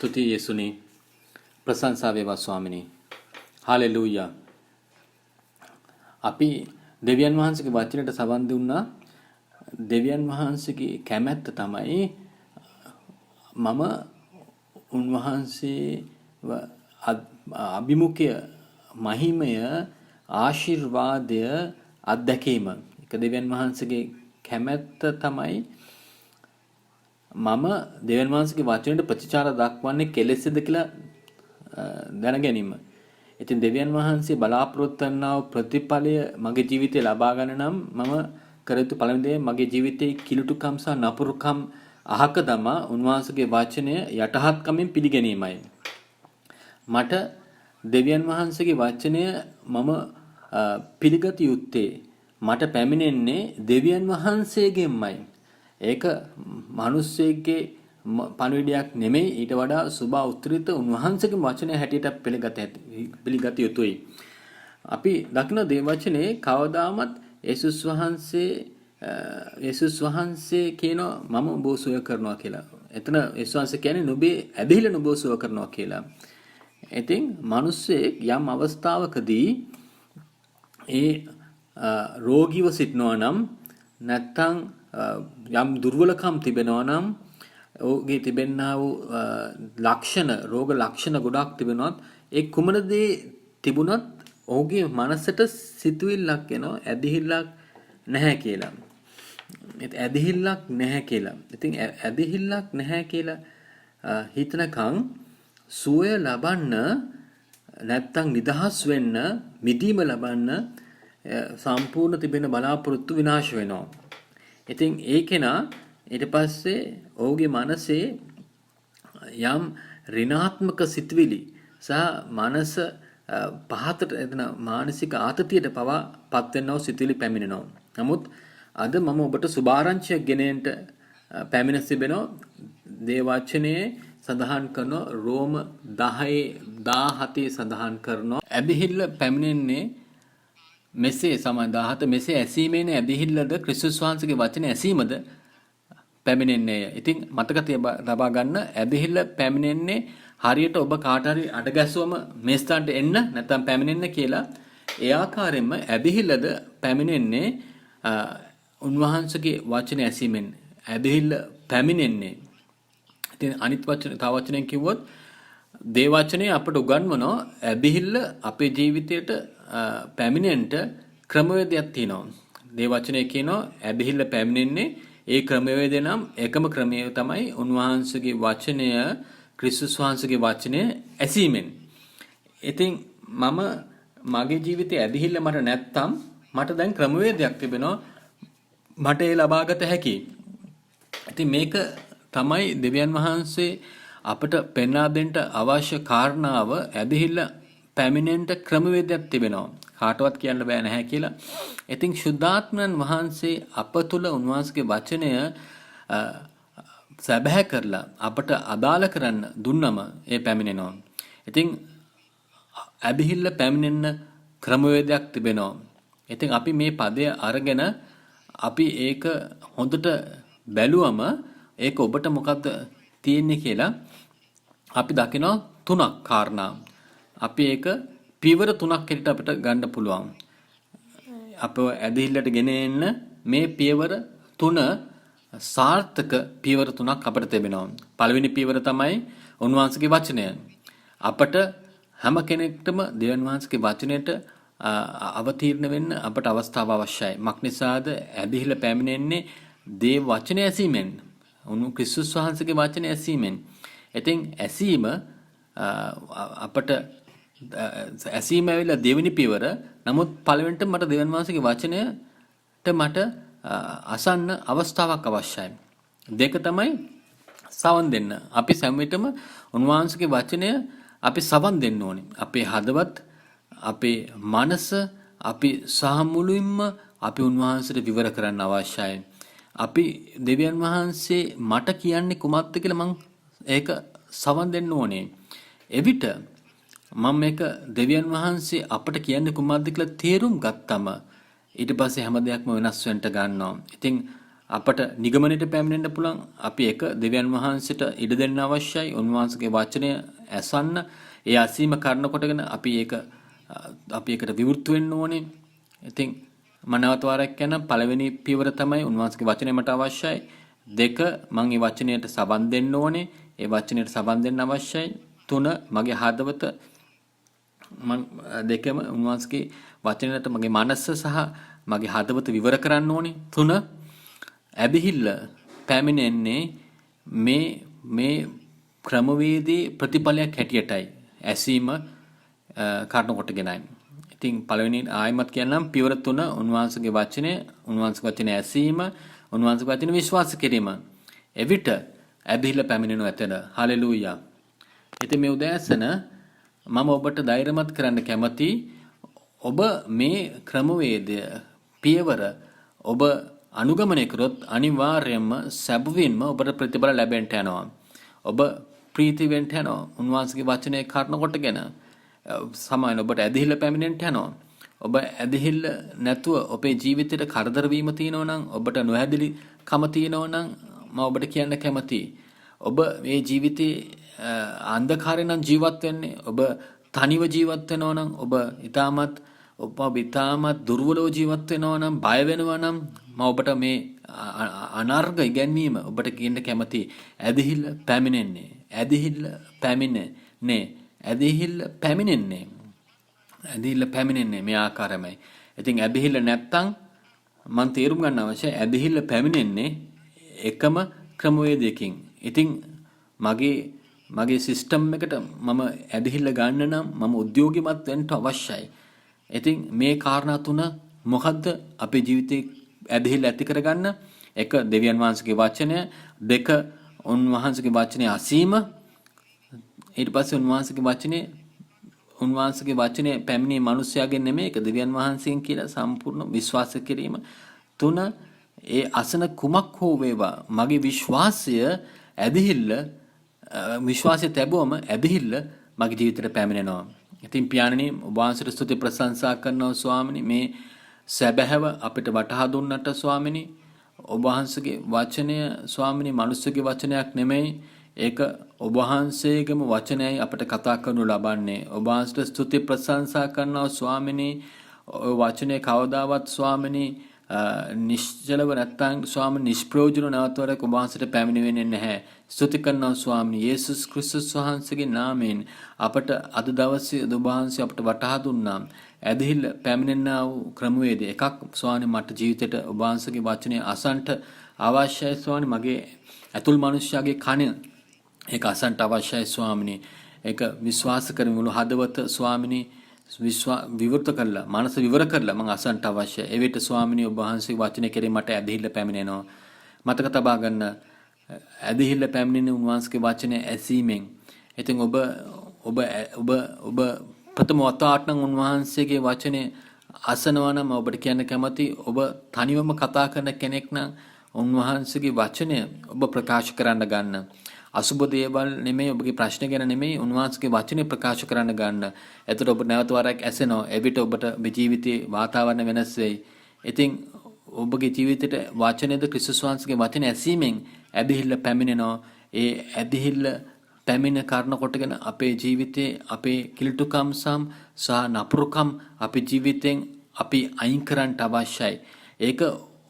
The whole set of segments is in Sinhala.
ස්තුති යේසුනි. ප්‍රශංසා වේවා ස්වාමිනී. හාලෙලූයා. අපි දෙවියන් වහන්සේගේ වචනයට සවන් දුන්නා. දෙවියන් වහන්සේගේ කැමැත්ත තමයි මම උන්වහන්සේ අභිමුඛය මහිමය ආශිර්වාදය අත්දැකීම. ඒක දෙවියන් වහන්සේගේ කැමැත්ත තමයි මම දෙවියන් වහන්සේගේ වචනයට ප්‍රතිචාර දක්වන්නේ කෙලෙස්ද කියලා දැන ගැනීම. ඉතින් දෙවියන් වහන්සේ බලාපොරොත්තු වන්නා වූ ප්‍රතිඵලය මගේ ජීවිතේ ලබා ගන්න නම් මම කර යුතු පළවෙනි දේ මගේ ජීවිතයේ කිලුටුකම් සහ නපුරුකම් අහක දමා උන්වහන්සේගේ වචනය යටහත්කමින් පිළිගැනීමයි. මට දෙවියන් වහන්සේගේ වචනය මම පිළිගත යුත්තේ මට පැමිණෙන්නේ දෙවියන් වහන්සේගෙන්මයි. ඒක මිනිස්සෙක්ගේ පණිවිඩයක් නෙමෙයි, ඊට වඩා සුභ උත්තරීත උන්වහන්සේගේ වචනය හැටියට පිළිගත යුතුයි. අපි දකින දේ වචනේ කවදාමත් යේසුස් වහන්සේ කියනවා මම ඔබ සුව කරනවා කියලා. එතන යේසුස් වහන්සේ කියන්නේ නුඹේ ඇදහිල්ල නුඹ සුව කරනවා කියලා. ඉතින් මිනිස්සෙක් යම් අවස්ථාවකදී ඒ රෝගීව සිටනවා නම් නැත්නම් යම් දුර්වලකම් තිබෙනවා නම් ඔහුගේ තිබෙනා වූ රෝග ලක්ෂණ ගොඩක් තිබෙනොත් ඒ කුමන දේ තිබුණත් ඔහුගේ මනසට සිතුවිල්ලක් එනවා ඇදහිල්ලක් නැහැ කියලා. ඇදහිල්ලක් නැහැ කියලා. ඉතින් ඇදහිල්ලක් නැහැ කියලා හිතනකම් සුවය ලබන්න නැත්තම් නිදහස් වෙන්න මිදීම ලබන්න සම්පූර්ණ තිබෙන බලාපොරොත්තු විනාශ වෙනවා. ඉතින් ඒ කෙනා ඊට පස්සේ ඔහුගේ මනසේ යම් ඍණාත්මක සිතුවිලි සහ මනස පහතට එතන මානසික ආතතියට පවා පත් වෙනව සිතුවිලි පැමිණෙනවා. නමුත් අද මම ඔබට සුභාරංචියක් ගෙනෙන්නට පැමිණ සිටිනවා. දේ වචනේ සඳහන් කරන රෝම 10:17 සඳහන් කරනවා ඇදහිල්ල පැමිණෙන්නේ මෙසේ සමාන 17 මෙසේ ඇසීමේන ඇදහිල්ලද ක්‍රිස්තුස් වහන්සේගේ වචනේ ඇසීමද පැමිණෙන්නේ. ඉතින් මතක තබා ගන්න ඇදහිල්ල පැමිණෙන්නේ හරියට ඔබ කාට හරි අඩගැස්සුවම මේ ස්ථානට එන්න නැත්නම් පැමිණෙන්න කියලා ඒ ආකාරයෙන්ම ඇදහිල්ලද පැමිණෙන්නේ උන්වහන්සේගේ වචනේ ඇසීමෙන්. ඇදහිල්ල පැමිණෙන්නේ. ඉතින් අනිත් වචන තව වචනෙන් කිව්වොත් දේ වචනේ අපට උගන්වනවා ඇදහිල්ල අපේ ජීවිතයට පැමිණෙන්න ක්‍රමවේදයක් තියෙනවා. දේ වචනේ කියනවා ඇදහිල්ල පැමිණෙන්නේ ඒ ක්‍රමවේදය නම් එකම ක්‍රමය තමයි උන්වහන්සේගේ වචනය ක්‍රිස්තුස් වහන්සේගේ වචනය ඇසීමෙන්. ඉතින් මම මගේ ජීවිතයේ ඇදහිල්ල මට නැත්තම් මට දැන් ක්‍රමවේදයක් තිබෙනවා මට ඒ ලබාගත හැකි. ඉතින් මේක තමයි දෙවියන් වහන්සේ අපට පෙන්වා දෙන්න අවශ්‍ය කාරණාව. ඇදහිල්ල පැමිණෙන්න ක්‍රමවේදයක් තිබෙනවා. කාටවත් කියන්න බෑ නැහැ කියලා. ඉතින් ශුද්ධාත්මයන් වහන්සේ අප තුළ උන්වහන්සේගේ වචනය සැබෑ කරලා අපට අදාළ කරන්න දුන්නම ඒ පැමිණෙනවා. ඉතින් ඇදහිල්ල පැමිණෙන්න ක්‍රමවේදයක් තිබෙනවා. ඉතින් අපි මේ පදය අරගෙන අපි ඒක හොඳට බැලුවම ඒක ඔබට මොකද්ද තියෙන්නේ කියලා අපි දකිනවා තුනක් කාරණා. අපි ඒක පියවර තුනක් හැටියට අපිට ගන්න පුළුවන්. අපව ඇදහිල්ලට ගෙන එන්න මේ පියවර තුන සාර්ථක පියවර තුනක් අපිට තිබෙනවා. පළවෙනි පියවර තමයි උන්වහන්සේගේ වචනය. අපට හැම කෙනෙක්ටම දෙවියන් වහන්සේගේ වචනයට අවතීර්ණ වෙන්න අපට අවස්ථාව අවශ්‍යයි. මක්නිසාද ඇදහිල්ල පැමිණෙන්නේ දේ වචනය ඇසීමෙන්. ක්‍රිස්තුස් වහන්සේගේ වචනය ඇසීමෙන්. ඉතින් ඇසීම අපට ඇසීම ඇවිල්ලා දෙවෙනි පියවර. නමුත් පළවෙනිට මට දෙවියන් වහන්සේගේ වචනයට මට අසන්න අවස්ථාවක් අවශ්‍යයි. දෙක තමයි සවන් දෙන්න. අපි සෑම විටම උන්වහන්සේගේ වචනය අපි සවන් දෙන්න ඕනේ. අපේ හදවත්, අපේ මනස, අපි සහ මුළුින්ම අපි උන්වහන්සේට විවර කරන්න අවශ්‍යයි. අපි දෙවියන් වහන්සේ මට කියන්නේ කුමක්ද කියලා මං ඒක සවන් දෙන්න ඕනේ. එවිට මම මේක දෙවියන් වහන්සේ අපට කියන්නේ කුමක්ද කියලා තේරුම් ගත්තම ඊට පස්සේ හැම දෙයක්ම වෙනස් වෙන්න ගන්නවා. ඉතින් අපට නිගමනයට පැමිණෙන්න පුළුවන්. අපි එක දෙවියන් වහන්සේට ඉඩ දෙන්න අවශ්‍යයි. උන්වහන්සේගේ වචනය ඇසන්න. ඒ අසීම කරන කොටගෙන අපි ඒකට විවෘත වෙන්න ඕනේ. ඉතින් මම නැවත වාරයක් කියන පළවෙනි පියවර තමයි උන්වහන්සේගේ වචනය මට අවශ්‍යයි. 2 මම ඒ වචනයට සබන් දෙන්න ඕනේ. ඒ වචනයට සබන් දෙන්න අවශ්‍යයි. 3 මගේ හදවත දෙකම උන්වහන්සේගේ වචනයට මගේ මනස සහ මගේ හදවත විවර කරන්න ඕනේ. 3 ඇදහිල්ල පැමිණෙන්නේ මේ ක්‍රමවේදී ප්‍රතිඵලයක් හැටියටයි. ඇසීම කාරණ කොටගෙනයි. ඉතින් පළවෙනි ආයමත් කියන්නම් පියවර 3 උන්වහන්සේගේ වචනය, උන්වහන්සේගේ වචනේ ඇසීම, උන්වහන්සේගේ වචනේ විශ්වාස කිරීම. එවිට ඇදහිල්ල පැමිණෙනු ඇතන. හලෙලූයා. ඉතින් මේ උදෑසන මම ඔබට ධෛර්යමත් කරන්න කැමති ඔබ මේ ක්‍රමවේදය පියවර ඔබ අනුගමනය කරොත් අනිවාර්යයෙන්ම සැබවින්ම ඔබට ප්‍රතිඵල ලැබෙන්න යනවා. ඔබ ප්‍රීති වෙන්න යනවා. උන්වහන්සේගේ වචනේ කර්ණ කොටගෙන සමාන ඔබට ඇදහිල්ල පැමිණෙන්න යනවා. ඔබ ඇදහිල්ල නැතුව ඔබේ ජීවිතේට කරදර වීම තියෙනවා නම්, ඔබට නොහැදිලි කම තියෙනවා නම් මම ඔබට කියන්න කැමතියි. ඔබ මේ ජීවිතේ අන්ධකාරයෙන් නම් ජීවත් වෙන්නේ. ඔබ තනිව ජීවත් වෙනවා නම්, ඔබ ඊටමත් දුර්වලව ජීවත් වෙනවා නම්, බය වෙනවා නම් මම ඔබට මේ අනර්ග ඉගැන්වීම ඔබට කියන්න කැමතියි. ඇදහිල්ල පැමිණෙන්නේ. ඇදහිල්ල පැමිණෙන්නේ. ඇදහිල්ල පැමිණෙන්නේ. ඇදහිල්ල පැමිණෙන්නේ මේ ආකාරයමයි. ඉතින් ඇදහිල්ල නැත්තම් මම තේරුම් ගන්න අවශ්‍යයි ඇදහිල්ල පැමිණෙන්නේ එකම ක්‍රමවේදයකින්. ඉතින් මගේ සිස්ටම් එකට මම ඇදහිල්ල ගන්න නම් මම උද්‍යෝගිමත් වෙන්න අවශ්‍යයි. ඉතින් මේ කාරණා තුන මොකද්ද අපේ ජීවිතේ ඇදහිල්ල ඇති කරගන්න? 1 දෙවියන් වහන්සේගේ වචනය, 2 උන්වහන්සේගේ වචනේ අසීම, ඊට පස්සේ උන්වහන්සේගේ වචනේ පැමිණි මිනිස්යාගෙන් නෙමෙයි, ඒක දෙවියන් වහන්සේගෙන් කියලා සම්පූර්ණ විශ්වාස කිරීම. 3 ඒ අසන කුමක් හෝ වේවා මගේ විශ්වාසය තැබුවම ඇදහිල්ල මගේ ජීවිතයට පැමිණෙනවා. ඉතින් පියාණනි ඔබ වහන්සේට ස්තුති ප්‍රශංසා කරනවා ස්වාමිනී. මේ සැබෑව අපිට වටහා දුන්නට ස්වාමිනී. ඔබ වහන්සේගේ වචනය ස්වාමිනී මනුස්සගේ වචනයක් නෙමෙයි. ඒක ඔබ වහන්සේගේම වචනයයි අපිට කතා කරනු ලබන්නේ. ඔබ වහන්සේට ස්තුති ප්‍රශංසා කරනවා ස්වාමිනී. ඔය වචනේ කවදාවත් ස්වාමිනී නිශ්චලව නැත්තම් ස්වාමීන් නිෂ්ප්‍රයෝජන නැවතවරක් ඔබ වහන්සේට පැමිණි වෙන්නේ නැහැ. ස්තුති කරනවා ස්වාමීන් යේසුස් ක්‍රිස්තුස් වහන්සේගේ නාමයෙන් අපට අද දවසේ ඔබ වහන්සේ අපට වටහා දුන්නා. ඇදහිල්ල පැමිණෙනා වූ ක්‍රමවේද එකක් ස්වාමීන් මට ජීවිතේට ඔබ වහන්සේගේ වචනේ අසන්ට අවශ්‍යයි ස්වාමීන්. මගේ අතුල් මිනිස්යාගේ කන ඒක අසන්ට අවශ්‍යයි ස්වාමීන්. ඒක විශ්වාස කරමින් මුළු හදවත ස්වාමීන් විවෘත කරලා මනස විවර කරලා මම අසන්ට අවශ්‍යයි. ඒ විට ස්වාමිනී ඔබ වහන්සේ වචනේ කෙරේ මට ඇදහිල්ල පැමිණෙනවා. මතක තබා ගන්න ඇදහිල්ල පැමිණෙන උන්වහන්සේගේ වචනේ ඇසීමෙන්. ඉතින් ඔබ ප්‍රථම වතාවට නම් උන්වහන්සේගේ වචනේ අසනවා නම් ඔබට කියන්න කැමති ඔබ තනිවම කතා කරන කෙනෙක් නම් උන්වහන්සේගේ වචනය ඔබ ප්‍රකාශ කරන්න ගන්න. අසුබ දේවල් නෙමෙයි ඔබගේ ප්‍රශ්න ගැන නෙමෙයි උන්වහන්සේගේ වචනේ ප්‍රකාශ කරන්න ගන්න. එතකොට ඔබ නැවත වරක් ඇසෙනවා. එවිට ඔබට මේ ජීවිතේ වාතාවරණ වෙනස් වෙයි. ඉතින් ඔබගේ ජීවිතේට වචනේද ක්‍රිස්තුස් වහන්සේගේ වචනේ ඇසීමෙන් ඇදහිල්ල පැමිණෙනවා. ඒ ඇදහිල්ල පැමිණ කාරණ කොටගෙන අපේ ජීවිතේ අපේ කිලුටුකම් සහ නපුරුකම් අපේ ජීවිතෙන් අපි අයින් කරන්න අවශ්‍යයි. ඒක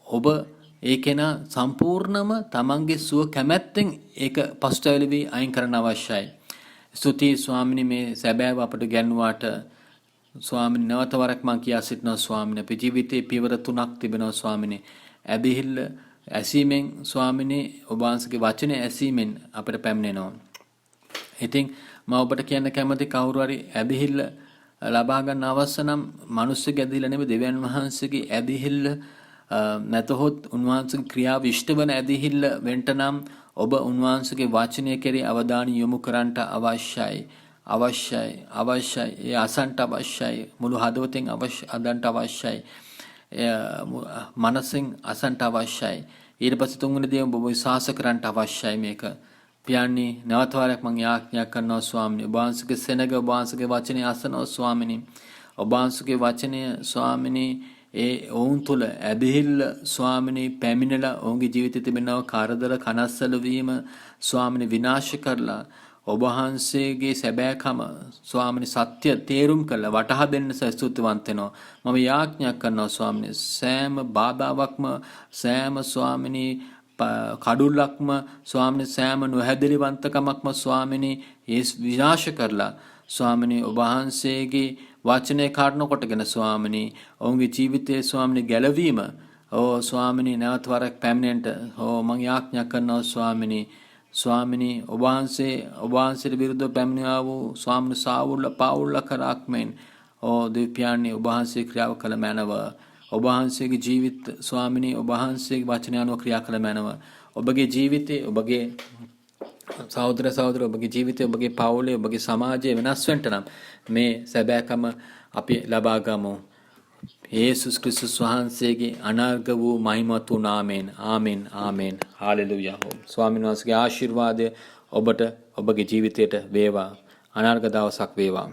ඔබ ඒකේන සම්පූර්ණම තමන්ගේ සුව කැමැත්තෙන් ඒක පස්තවලවි අයින් කරන්න අවශ්‍යයි. ස්තුතියි ස්වාමිනී මේ සැබෑව අපට ගැන්වාට ස්වාමිනී නැවත වරක් මම කියා සිටිනවා ස්වාමිනී අපේ ජීවිතේ පියවර 3ක් තිබෙනවා ස්වාමිනී. ඇදහිල්ල ඇසීමෙන් ස්වාමිනී ඔබ වහන්සේගේ වචනේ ඇසීමෙන් අපට පැමිණෙනවා. ඉතින් මම ඔබට කියන්න කැමති කවුරු හරි ඇදහිල්ල ලබා ගන්න අවශ්‍ය නම් මිනිස්සුගේ ඇදහිල්ල නෙමෙයි දෙවියන් වහන්සේගේ ඇදහිල්ල නැතහොත් උන්වහන්සේගේ ක්‍රියාව ඉෂ්ට වන ඇදහිල්ල වෙන්න නම් ඔබ උන්වහන්සේගේ වචනය කෙරෙහි අවධානය යොමු කරන්නට අවශ්‍යයි. ඒ අසන්ට අවශ්‍යයි. මුළු හදවතෙන් අදන්ට අවශ්‍යයි. මනසෙන් අසන්ට අවශ්‍යයි. ඊට පස්සේ තුන්වෙනි දේ ඔබ විශ්වාස කරන්නට අවශ්‍යයි මේක. පියාණනි නැවත වරක් මම යාඥා කරනවා ස්වාමිනී. ඔබ වහන්සේගේ සෙනග ඔබ වහන්සේගේ වචනේ අසනවා ස්වාමිනී. ඔබ වහන්සේගේ වචනය ස්වාමිනී ඒ ඔවුන් තුළ ඇදහිල්ල ස්වාමිනේ පැමිණලා ඔවුන්ගේ ජීවිතේ තිබෙනව කරදර කනස්සල වීම ස්වාමිනේ විනාශ කරලා ඔබ වහන්සේගේ සැබෑකම ස්වාමිනේ සත්‍ය තේරුම් කරලා වටහා දෙන්න ස්තුතිවන්ත වෙනවා. මම යාඥා කරනවා ස්වාමිනේ සෑම බාධාවක්ම සෑම ස්වාමිනේ කඩුල්ලක්ම ස්වාමිනේ සෑම නොහැදිලිවන්තකමක්ම ස්වාමිනේ ඒ විනාශ කරලා ස්වාමිනේ ඔබ වහන්සේගේ වචනේ කාරණ කොටගෙන ස්වාමිනේ ඔවුන්ගේ ජීවිතයේ ස්වාමිනේ ගැලවීම ස්වාමිනේ නැවත වරක් පැමිණෙන්නට මම යාඥා කරනවා ස්වාමිනේ ඔබ වහන්සේට විරුද්ධව පැමිණියා වූ ස්වාමිනේ සාවුල්ල පාවුල්ල කරාක්මෙන් දෙවියන්ගේ ඔබ වහන්සේ ක්‍රියාව කළ මැනව ඔබ වහන්සේගේ ජීවිත ස්වාමිනේ ඔබ වහන්සේගේ වචනය අනුව ක්‍රියා කළ මැනව ඔබගේ ජීවිතේ ඔබගේ සහෝදර ඔබගේ ජීවිතේ ඔබගේ පවුලේ ඔබගේ සමාජයේ වෙනස් වෙන්න නම් මේ සැබෑකම අපි ලබා ගමු. යේසුස් ක්‍රිස්තුස් වහන්සේගේ අනර්ග වූ මහිමවත් වූ නාමයෙන් ආමෙන් හාලෙලූයා. ස්වාමීන් වහන්සේගේ ආශිර්වාදය ඔබට ඔබගේ ජීවිතයට වේවා. අනර්ග දවසක් වේවා.